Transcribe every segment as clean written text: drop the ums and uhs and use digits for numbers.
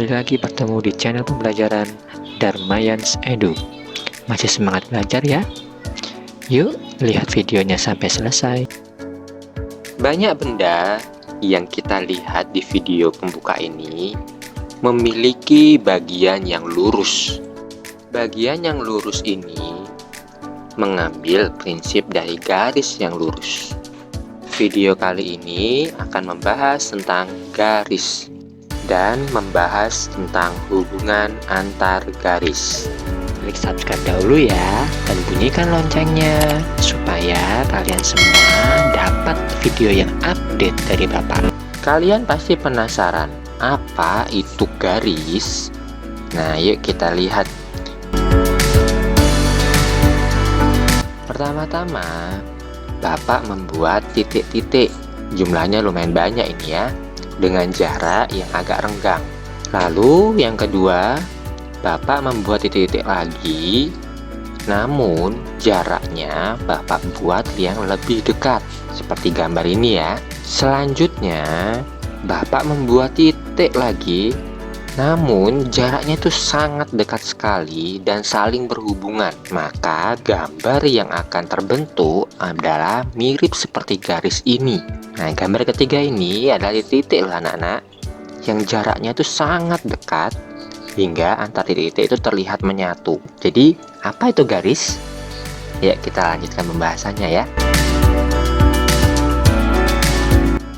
kembali lagi bertemu di channel pembelajaran Darmayans Edu. Masih semangat belajar ya? Yuk, lihat videonya sampai selesai. Banyak benda yang kita lihat di video pembuka ini memiliki bagian yang lurus. Bagian yang lurus ini mengambil prinsip dari garis yang lurus. Video kali ini akan membahas tentang garis dan membahas tentang hubungan antar garis. Klik subscribe dahulu ya, dan bunyikan loncengnya supaya kalian semua dapat video yang update dari Bapak. Kalian pasti penasaran, apa itu garis? Nah, yuk kita lihat. Pertama-tama, Bapak membuat titik-titik. Jumlahnya lumayan banyak ini ya, dengan jarak yang agak renggang. Lalu yang kedua, Bapak membuat titik-titik lagi, namun jaraknya Bapak buat yang lebih dekat, seperti gambar ini ya. Selanjutnya, Bapak membuat titik lagi, namun jaraknya itu sangat dekat sekali dan saling berhubungan. Maka gambar yang akan terbentuk adalah mirip seperti garis ini. Nah, gambar ketiga ini adalah titik loh anak-anak, yang jaraknya itu sangat dekat hingga antar titik-titik itu terlihat menyatu. Jadi, apa itu garis? Ya, kita lanjutkan pembahasannya ya.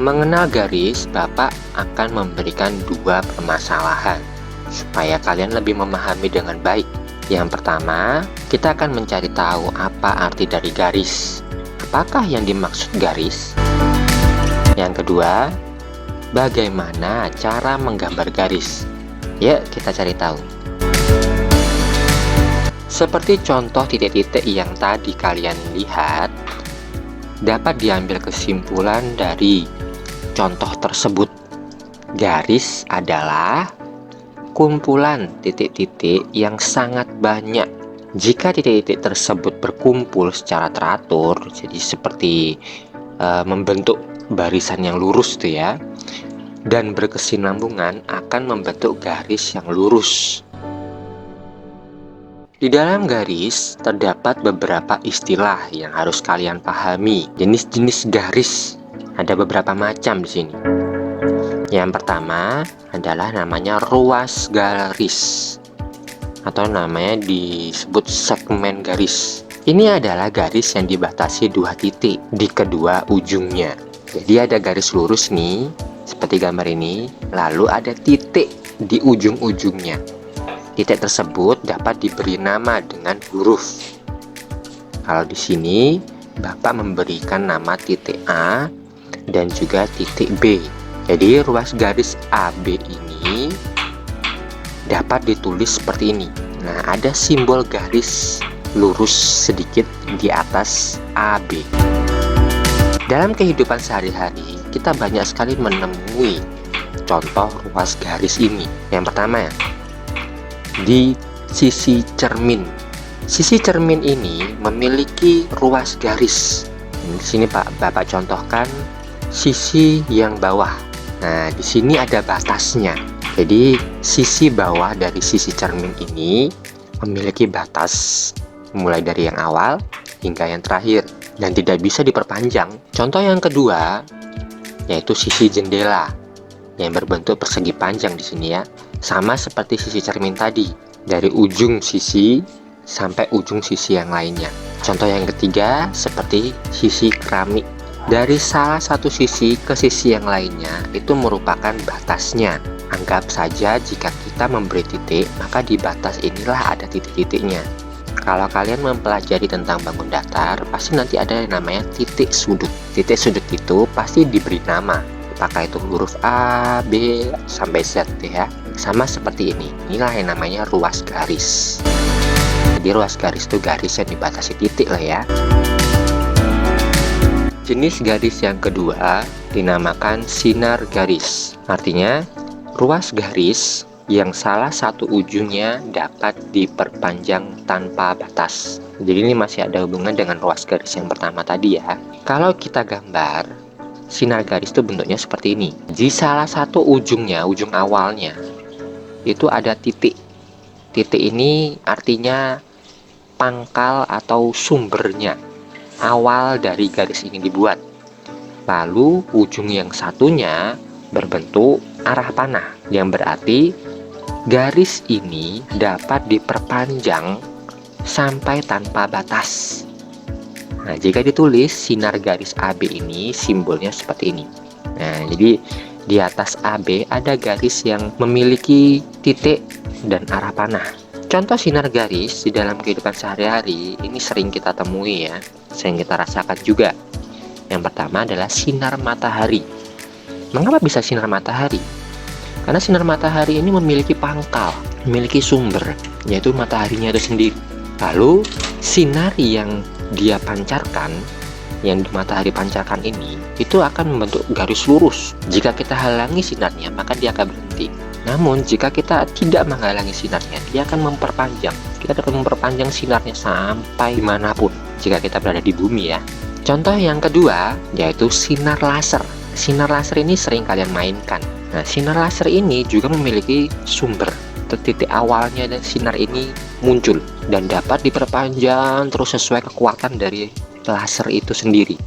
Mengenal garis, Bapak akan memberikan dua permasalahan supaya kalian lebih memahami dengan baik. Yang pertama, kita akan mencari tahu apa arti dari garis. Apakah yang dimaksud garis? Yang kedua, bagaimana cara menggambar garis? Yuk kita cari tahu. Seperti contoh titik-titik yang tadi kalian lihat, dapat diambil kesimpulan dari contoh tersebut. Garis adalah kumpulan titik-titik yang sangat banyak. Jika titik-titik tersebut berkumpul secara teratur, jadi seperti membentuk barisan yang lurus tuh ya, dan berkesinambungan akan membentuk garis yang lurus. Di dalam garis terdapat beberapa istilah yang harus kalian pahami. Jenis-jenis garis ada beberapa macam di sini. Yang pertama adalah namanya ruas garis, atau namanya disebut segmen garis. Ini adalah garis yang dibatasi dua titik di kedua ujungnya. Jadi ada garis lurus nih, seperti gambar ini, lalu ada titik di ujung-ujungnya. Titik tersebut dapat diberi nama dengan huruf. Kalau di sini, Bapak memberikan nama titik A dan juga titik B. Jadi ruas garis AB ini dapat ditulis seperti ini. Nah, ada simbol garis lurus sedikit di atas AB. Dalam kehidupan sehari-hari, kita banyak sekali menemui contoh ruas garis ini. Yang pertama, di sisi cermin. Sisi cermin ini memiliki ruas garis. Di sini Bapak contohkan sisi yang bawah. Nah, di sini ada batasnya. Jadi, sisi bawah dari sisi cermin ini memiliki batas mulai dari yang awal hingga yang terakhir dan tidak bisa diperpanjang. Contoh yang kedua yaitu sisi jendela yang berbentuk persegi panjang di sini ya. Sama seperti sisi cermin tadi, dari ujung sisi sampai ujung sisi yang lainnya. Contoh yang ketiga seperti sisi keramik. Dari salah satu sisi ke sisi yang lainnya itu merupakan batasnya. Anggap saja jika kita memberi titik, maka di batas inilah ada titik-titiknya. Kalau kalian mempelajari tentang bangun datar, pasti nanti ada yang namanya titik sudut. Titik sudut itu pasti diberi nama, apakah itu huruf A, B, sampai Z ya. Sama seperti ini. Inilah yang namanya ruas garis. Jadi ruas garis itu garis yang dibatasi titik lah ya. Jenis garis yang kedua dinamakan sinar garis. Artinya, ruas garis yang salah satu ujungnya dapat diperpanjang tanpa batas. Jadi ini masih ada hubungan dengan ruas garis yang pertama tadi ya. Kalau kita gambar, sinar garis itu bentuknya seperti ini. Di salah satu ujungnya, ujung awalnya, itu ada titik. Titik ini artinya pangkal atau sumbernya, awal dari garis ini dibuat. Lalu ujung yang satunya berbentuk arah panah, yang berarti garis ini dapat diperpanjang sampai tanpa batas. Nah, jika ditulis sinar garis AB ini simbolnya seperti ini. Nah, jadi di atas AB ada garis yang memiliki titik dan arah panah. Contoh sinar garis di dalam kehidupan sehari-hari ini sering kita temui ya, sering kita rasakan juga. Yang pertama adalah sinar matahari. Mengapa bisa sinar matahari? Karena sinar matahari ini memiliki pangkal, memiliki sumber, yaitu mataharinya itu sendiri. Lalu sinar yang dia pancarkan, yang matahari pancarkan ini, itu akan membentuk garis lurus. Jika kita halangi sinarnya, maka dia akan berhenti. Namun jika kita tidak menghalangi sinarnya, dia akan memperpanjang. Kita dapat memperpanjang sinarnya sampai dimanapun jika kita berada di bumi ya. Contoh yang kedua yaitu sinar laser. Sinar laser ini sering kalian mainkan. Nah, sinar laser ini juga memiliki sumber. Titik awalnya dan sinar ini muncul dan dapat diperpanjang terus sesuai kekuatan dari laser itu sendiri.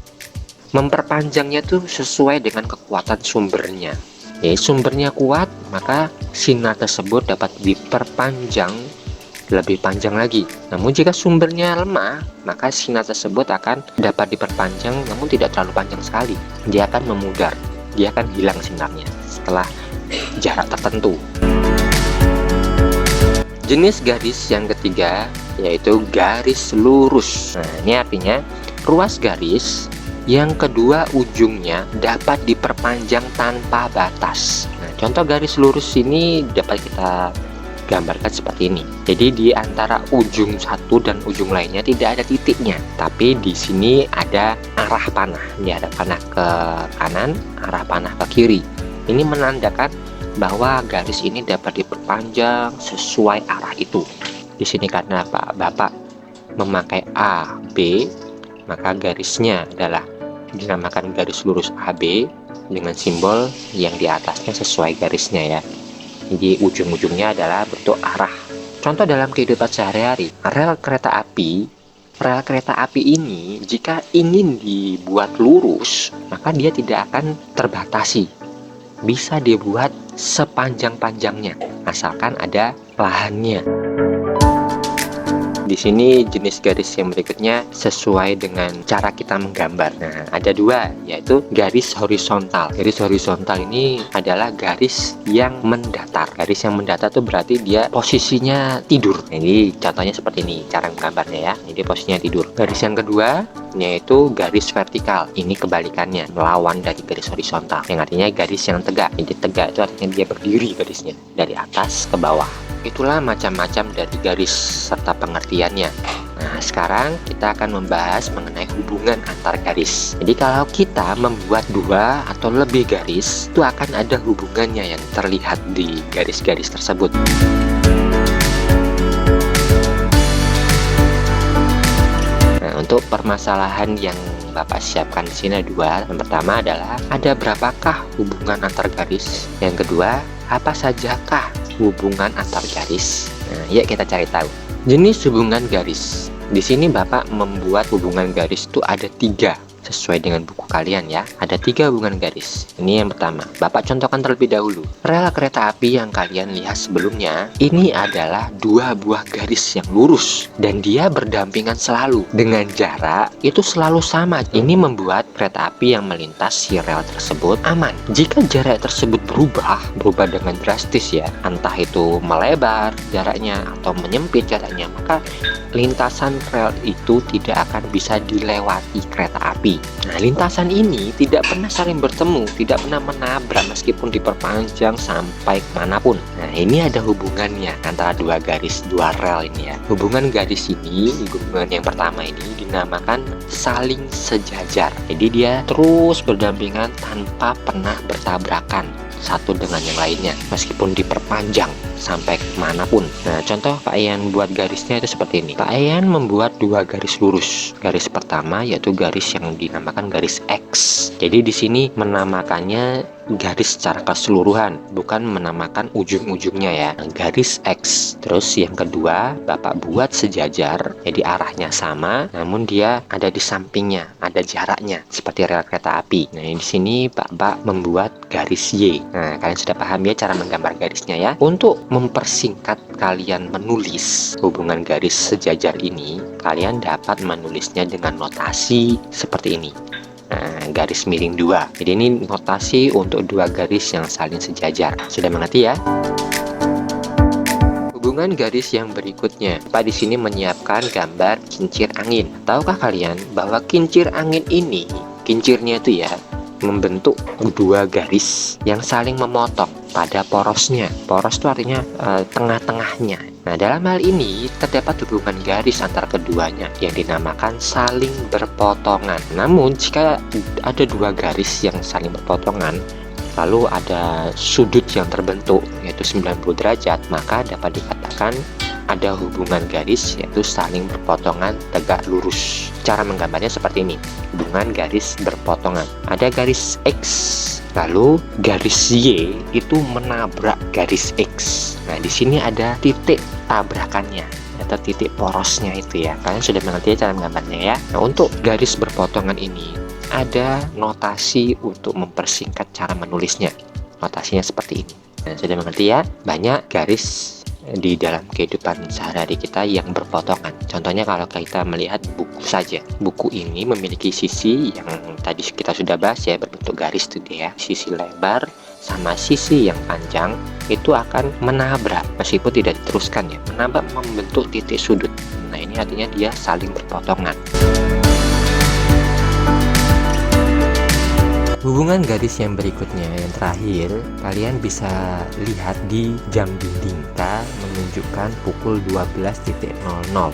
Memperpanjangnya tuh sesuai dengan kekuatan sumbernya. Sumbernya kuat, maka sinar tersebut dapat diperpanjang lebih panjang lagi. Namun jika sumbernya lemah, maka sinar tersebut akan dapat diperpanjang namun tidak terlalu panjang sekali. Dia akan memudar, dia akan hilang sinarnya setelah jarak tertentu. Jenis garis yang ketiga yaitu garis lurus. Nah, ini artinya ruas garis yang kedua ujungnya dapat diperpanjang tanpa batas. Nah, contoh garis lurus ini dapat kita gambarkan seperti ini. Jadi di antara ujung satu dan ujung lainnya tidak ada titiknya, tapi di sini ada arah panah. Ini ada panah ke kanan, arah panah ke kiri. Ini menandakan bahwa garis ini dapat diperpanjang sesuai arah itu. Di sini karena Bapak memakai A, B, maka garisnya adalah dinamakan garis lurus AB dengan simbol yang di atasnya sesuai garisnya ya. Jadi ujung-ujungnya adalah bentuk arah. Contoh dalam kehidupan sehari-hari, rel kereta api ini jika ingin dibuat lurus, maka dia tidak akan terbatasi. Bisa dibuat sepanjang-panjangnya, asalkan ada lahannya. Di sini jenis garis yang berikutnya sesuai dengan cara kita menggambar. Nah, ada dua, yaitu garis horizontal. Garis horizontal ini adalah garis yang mendatar. Garis yang mendatar itu berarti dia posisinya tidur. Jadi contohnya seperti ini cara menggambarnya ya. Jadi posisinya tidur. Garis yang kedua yaitu garis vertikal. Ini kebalikannya, melawan dari garis horizontal. Yang artinya garis yang tegak. Jadi tegak itu artinya dia berdiri garisnya dari atas ke bawah. Itulah macam-macam dari garis serta pengertiannya. Nah, sekarang kita akan membahas mengenai hubungan antar garis. Jadi kalau kita membuat dua atau lebih garis, itu akan ada hubungannya yang terlihat di garis-garis tersebut. Nah, untuk permasalahan yang Bapak siapkan di sini ada dua. Yang pertama adalah ada berapakah hubungan antar garis? Yang kedua, apa sajakah hubungan antar garis? Nah, yuk kita cari tahu. Jenis hubungan garis. Di sini Bapak membuat hubungan garis itu ada 3 sesuai dengan buku kalian ya. Ada 3 hubungan garis. Ini yang pertama. Bapak contohkan terlebih dahulu. Rel kereta api yang kalian lihat sebelumnya, ini adalah 2 buah garis yang lurus dan dia berdampingan selalu dengan jarak itu selalu sama. Ini membuat kereta api yang melintasi rel tersebut aman. Jika jarak tersebut berubah dengan drastis ya, entah itu melebar jaraknya atau menyempit jaraknya, maka lintasan rel itu tidak akan bisa dilewati kereta api. Nah, lintasan ini tidak pernah saling bertemu, tidak pernah menabrak meskipun diperpanjang sampai kemanapun. Nah, ini ada hubungannya antara 2 garis, 2 rel ini ya. Hubungan garis ini, hubungan yang pertama ini dinamakan saling sejajar. Jadi dia terus berdampingan tanpa pernah bertabrakan satu dengan yang lainnya meskipun diperpanjang sampai kemanapun. Nah, contoh Pak Ian buat garisnya itu seperti ini. Pak Ian membuat 2 garis lurus. Garis pertama yaitu garis yang dinamakan garis X. Jadi di sini menamakannya garis secara keseluruhan, bukan menamakan ujung-ujungnya ya. Garis X. Terus yang kedua, Bapak buat sejajar, jadi arahnya sama, namun dia ada di sampingnya, ada jaraknya, seperti rel kereta api. Nah, di sini Bapak membuat garis Y. Nah, kalian sudah paham ya cara menggambar garisnya ya. Untuk mempersingkat kalian menulis hubungan garis sejajar ini, kalian dapat menulisnya dengan notasi seperti ini. Nah, garis miring 2. Jadi ini notasi untuk dua garis yang saling sejajar. Sudah mengerti ya? Hubungan garis yang berikutnya, Pak di sini menyiapkan gambar kincir angin. Tahukah kalian bahwa kincir angin ini, kincirnya itu ya, membentuk dua garis yang saling memotong pada porosnya. Poros itu artinya tengah-tengahnya. Nah, dalam hal ini terdapat hubungan garis antara keduanya yang dinamakan saling berpotongan. Namun, jika ada dua garis yang saling berpotongan, lalu ada sudut yang terbentuk yaitu 90 derajat, maka dapat dikatakan ada hubungan garis yaitu saling berpotongan tegak lurus. Cara menggambarnya seperti ini. Hubungan garis berpotongan. Ada garis X, lalu garis Y itu menabrak garis X. Nah, di sini ada titik tabrakannya atau titik porosnya itu ya. Kalian sudah mengerti cara menggambarnya ya. Nah, untuk garis berpotongan ini ada notasi untuk mempersingkat cara menulisnya. Notasinya seperti ini. Nah, sudah mengerti ya? Banyak garis di dalam kehidupan sehari-hari kita yang berpotongan. Contohnya kalau kita melihat buku saja. Buku ini memiliki sisi yang tadi kita sudah bahas ya, berbentuk garis itu ya. Sisi lebar sama sisi yang panjang itu akan menabrak meskipun tidak diteruskan ya. Menabrak membentuk titik sudut. Nah, ini artinya dia saling berpotongan. Hubungan garis yang berikutnya, yang terakhir, kalian bisa lihat di jam dinding. Kita menunjukkan pukul 12.00.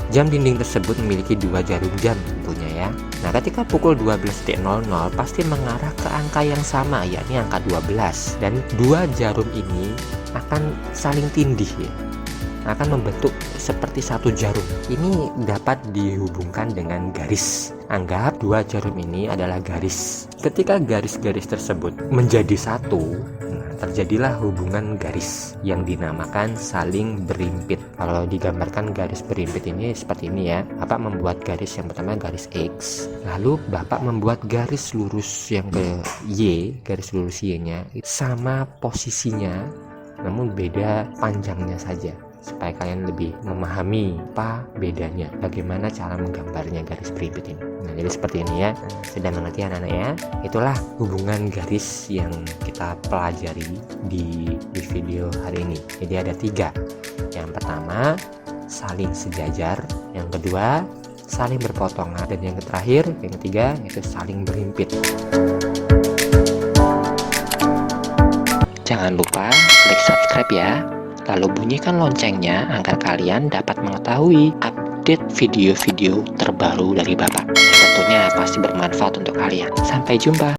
Jam dinding tersebut memiliki dua jarum jam tentunya ya. Nah, ketika pukul 12.00 pasti mengarah ke angka yang sama, yakni angka 12. Dan dua jarum ini akan saling tindih ya, akan membentuk seperti satu jarum. Ini dapat dihubungkan dengan garis. Anggap dua jarum ini adalah garis. Ketika garis-garis tersebut menjadi satu, terjadilah hubungan garis yang dinamakan saling berimpit. Kalau digambarkan garis berimpit ini seperti ini ya. Bapak membuat garis yang pertama garis X, lalu Bapak membuat garis lurus yang ke Y, garis lurus Y-nya sama posisinya, namun beda panjangnya saja, supaya kalian lebih memahami apa bedanya, bagaimana cara menggambarnya garis berimpit ini. Nah, jadi seperti ini ya. Sudah mengerti anak-anak ya? Itulah hubungan garis yang kita pelajari di video hari ini. Jadi ada 3. Yang pertama saling sejajar, yang kedua saling berpotongan, dan yang terakhir, yang ketiga, yaitu saling berimpit. Jangan lupa klik subscribe ya, lalu bunyikan loncengnya agar kalian dapat mengetahui update video-video terbaru dari Bapak. Tentunya pasti bermanfaat untuk kalian. Sampai jumpa.